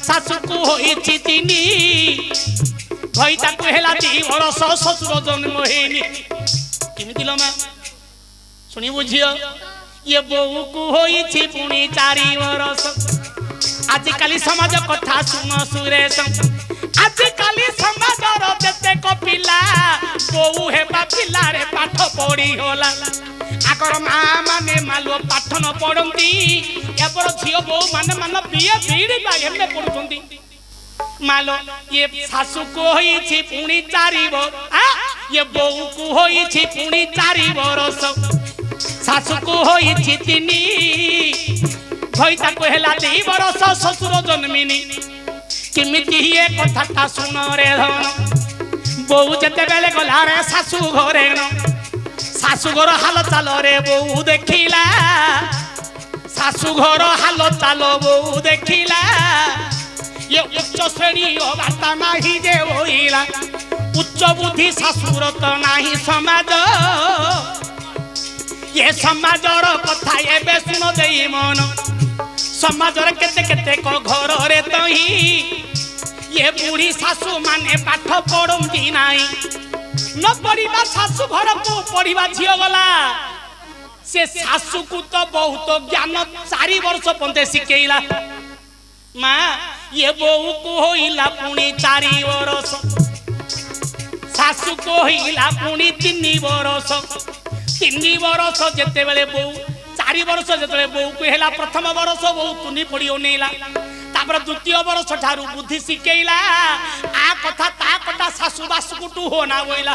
शाशु को होइछि तिनी भईता को हेला 2 वर्ष ससुर जन्म हेनी किमिति लो मा सुनी बुझियो ये बोऊ को होइछि पुणी 4 वर्ष आजिकाली समाज कथा सुन सुरेश आजिकाली समाजर जते को पिला बोऊ हेबा पिला रे पाठ पढ़ी होला आगर माँ माने मालो पाठ न पढ़ती एबर झियो बो माने मान बीए बीड़ी बागे पढ़ुछंती मालो ये शाशु को होइछि पुणी 4 वर्ष ये बोऊ को होइछि पुणी 4 वर्ष शाशु को होइछि तिनी भईता को हेला 2 वर्ष ससुर जन्मिनी किमिति ये कथाटा सुन रे धन बोऊ जते बेले गला रे शाशु घरे न शाशु घर हाल चाल रे बोऊ देखिला शाशु घर हाल चाल बोऊ देखिला ये उच्च श्रेणी बाता नाही जे होइला उच्च बुद्धि शाशुर तो नाही समाज ये समाजर कथा एबे सुन देई मन समाजर केते केते को घर रे तही ये बुढ़ी शाशु माने पाठ पढ़ती नाही न पढ़िबा शाशु घर को पढ़िबा झियो गला से शाशु को तो बहुत ज्ञान 4 वर्ष पंते सिकेइला माँ ये बोऊ को होइला पुणी 4 वर्ष शाशु को होइला पुणी 3 वर्ष 3 वर्ष जेते बेले बोऊ 4 वर्ष जेते बोऊ को हेला प्रथम वर्ष बोऊ तुनी पड़ी ओनेला तापर द्वितीय वर्ष ठारू बुद्धि सिकेइला आ कथा ता कथा शाशु बासुकुटू होना बोइला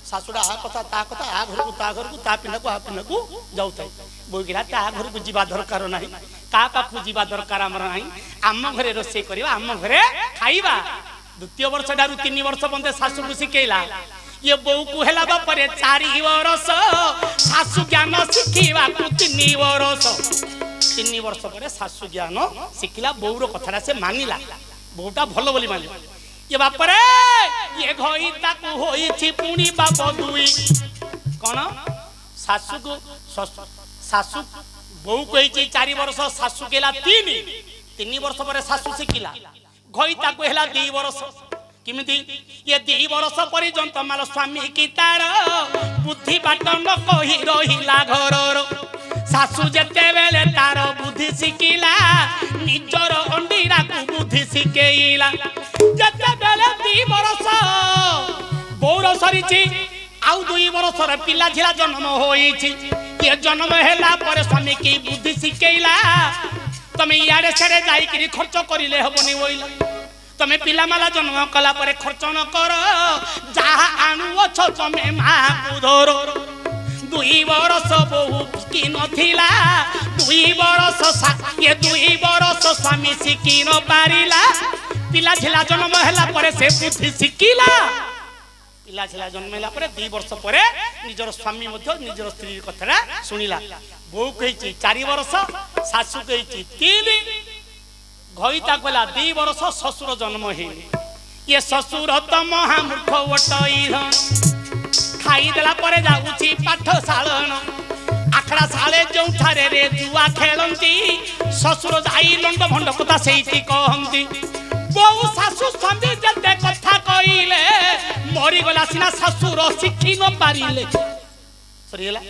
शाशुड़ा आ कथा आ घर को ता पिना को आ पिना को जाउथाय बोगिला ता घर को जीवा दरकार नाही का पाखु जीवा दरकार हमर नाही आम घरे रोसे करबा आम घरे खाइबा द्वितीय वर्ष ठारू 3 वर्ष बंदे शाशु को सिकेइला ये बोऊ को हेला बापरे 4 वर्ष शाशु ज्ञान सिखिबा को 3 वर्ष 3 वर्ष पर शाशु ज्ञान शिखिला बोऊर कथा से मानिला बोऊटा भलो बोली मानिला ये बापरे ये घईता को होइछि पुणी बाप 2 कोन शाशु को शाशु बोऊ कहिछि 4 वर्ष शाशु केला 3 वर्ष पर शाशु शिखिला घईता को हेला 2 वर्ष किमिति ये 2 वर्ष पर्यंत माल स्वामी की तार बुद्धि बाट न कहि रहिला घरर शाशु जेते बेले तार बुद्धि सिकिला निजर अंडीरा को बुद्धि सिकेइला जेते बेले 2 वर्ष बोर सरीछि आउ 2 वर्ष रे पिला झिला जन्म होइछि ये जन्म हेला पर स्वामी की बुद्धि सिकेइला तमे याडे छडे जाई कि खर्च करिले हबनी होइला तमे पिला माला जन्म कला पर खर्च न कर जहा आनु अछ तमे मां को धरो 2 वर्ष बहु की नथिला 2 वर्ष ये 2 वर्ष स्वामी सिकी न पारिला पिला झिला जन्म हैला पर से बुद्धि सिकिला पिला झिला जन्म हैला पर 2 वर्ष पर निजर स्वामी मध्य निजर स्त्री कथा सुनिला बहु कहिछि 4 वर्ष शाशु कहिछि 3 घईता कहला 2 वर्ष ससुर जन्म हे ये ससुर तो महामूर्ख वटई खाई देला परे जाउछि पाठशालन आखड़ा साले जो ठारे रे जुआ खेलंती ससुर जाई लंड भंड कथा सेठी कहंती बहु शाशु स्वामी जते कथा कइले मरी गला सिना ससुर शिखी न पारिले सरीला।